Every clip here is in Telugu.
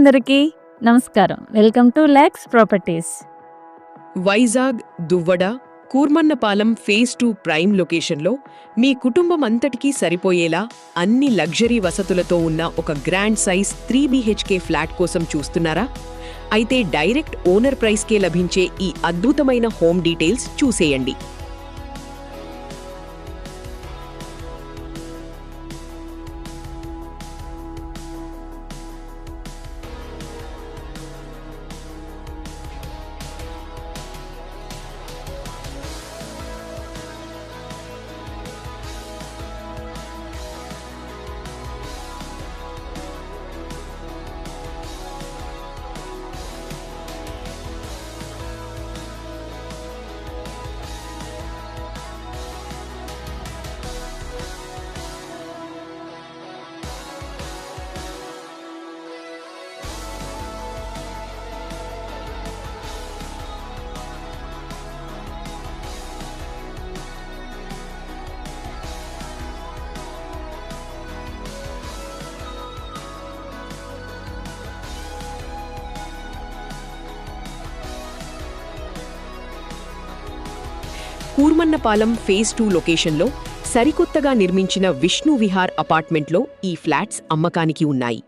అందరికీ నమస్కారం. Welcome to Lax Properties. Vizag, Duvvada, Kurmannapalem phase 2 prime లొకేషన్లో మీ కుటుంబం అంతటికీ సరిపోయేలా అన్ని లగ్జరీ వసతులతో ఉన్న ఒక గ్రాండ్ సైజ్ 3 BHK ఫ్లాట్ కోసం చూస్తున్నారా? అయితే డైరెక్ట్ ఓనర్ ప్రైస్కే లభించే ఈ అద్భుతమైన హోమ్ డీటెయిల్స్ చూసేయండి. కూర్మన్నపాలెం ఫేజ్ 2 లొకేషన్లో సరికొత్తగా నిర్మించిన విష్ణు విహార్ అపార్ట్మెంట్లో ఈ ఫ్లాట్స్ అమ్మకానికి ఉన్నాయి.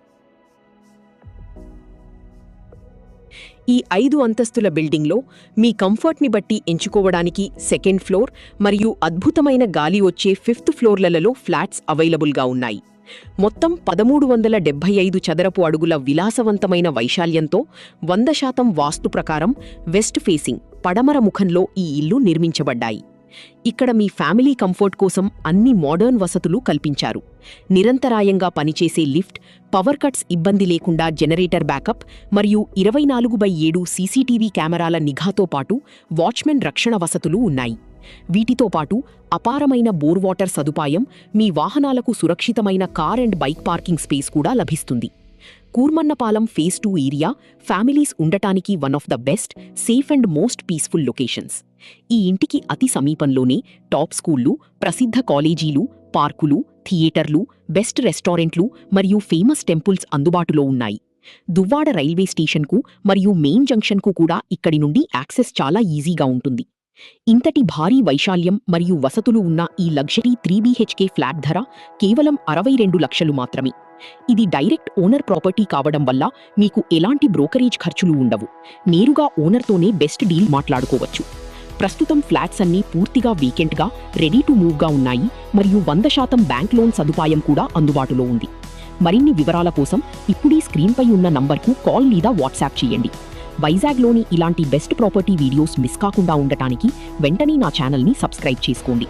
ఈ 5 అంతస్తుల బిల్డింగ్లో మీ కంఫర్ట్ని బట్టి ఎంచుకోవడానికి సెకండ్ ఫ్లోర్ మరియు అద్భుతమైన గాలి వచ్చే 5th ఫ్లోర్లలో ఫ్లాట్స్ అవైలబుల్గా ఉన్నాయి. మొత్తం 1375 చదరపు అడుగుల విలాసవంతమైన వైశాల్యంతో 100% వాస్తు ప్రకారం వెస్ట్ ఫేసింగ్ పడమర ముఖంలో ఈ ఇల్లు నిర్మించబడ్డాయి. ఇక్కడ మీ ఫ్యామిలీ కంఫర్ట్ కోసం అన్ని మోడర్న్ వసతులు కల్పించారు. నిరంతరాయంగా పనిచేసే లిఫ్ట్, పవర్ కట్స్ ఇబ్బంది లేకుండా జనరేటర్ బ్యాకప్ మరియు 24/7 సీసీటీవీ కెమెరాల నిఘాతో పాటు వాచ్మెన్ రక్షణ వసతులు ఉన్నాయి. వీటితో పాటు అపారమైన బోర్ వాటర్ సదుపాయం, మీ వాహనాలకు సురక్షితమైన car and bike parking space కూడా లభిస్తుంది. కూర్మన్నపాలెం ఫేజ్ 2 ఏరియా ఫ్యామిలీస్ ఉండటానికి one of the best, safe and most peaceful locations. ఈ ఇంటికి అతి సమీపంలోనే టాప్ స్కూళ్లు, ప్రసిద్ధ కాలేజీలు, పార్కులు, థియేటర్లు, బెస్ట్ రెస్టారెంట్లు మరియు ఫేమస్ టెంపుల్స్ అందుబాటులో ఉన్నాయి. దువ్వాడ రైల్వే స్టేషన్కు మరియు మెయిన్ జంక్షన్కు కూడా ఇక్కడి నుండి యాక్సెస్ చాలా ఈజీగా ఉంటుంది. ఇంతటి భారీ వైశాల్యం మరియు వసతులు ఉన్న ఈ లగ్జరీ 3 BHK ఫ్లాట్ ధర కేవలం 62 లక్షలు మాత్రమే. ఇది డైరెక్ట్ ఓనర్ ప్రాపర్టీ కావడం వల్ల మీకు ఎలాంటి బ్రోకరేజ్ ఖర్చులు ఉండవు. నేరుగా ఓనర్తోనే బెస్ట్ డీల్ మాట్లాడుకోవచ్చు. ప్రస్తుతం ఫ్లాట్స్ అన్నీ పూర్తిగా వేకెంట్గా, రెడీ టు మూవ్గా ఉన్నాయి మరియు 100% బ్యాంక్ లోన్ సదుపాయం కూడా అందుబాటులో ఉంది. మరిన్ని వివరాల కోసం ఇప్పుడీ స్క్రీన్పై ఉన్న నంబర్కు కాల్ లేదా వాట్సాప్ చేయండి. వైజాగ్లోని ఇలాంటి బెస్ట్ ప్రాపర్టీ వీడియోస్ మిస్ కాకుండా ఉండటానికి వెంటనే నా ఛానల్ని సబ్స్క్రైబ్ చేసుకోండి.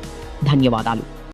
ధన్యవాదాలు.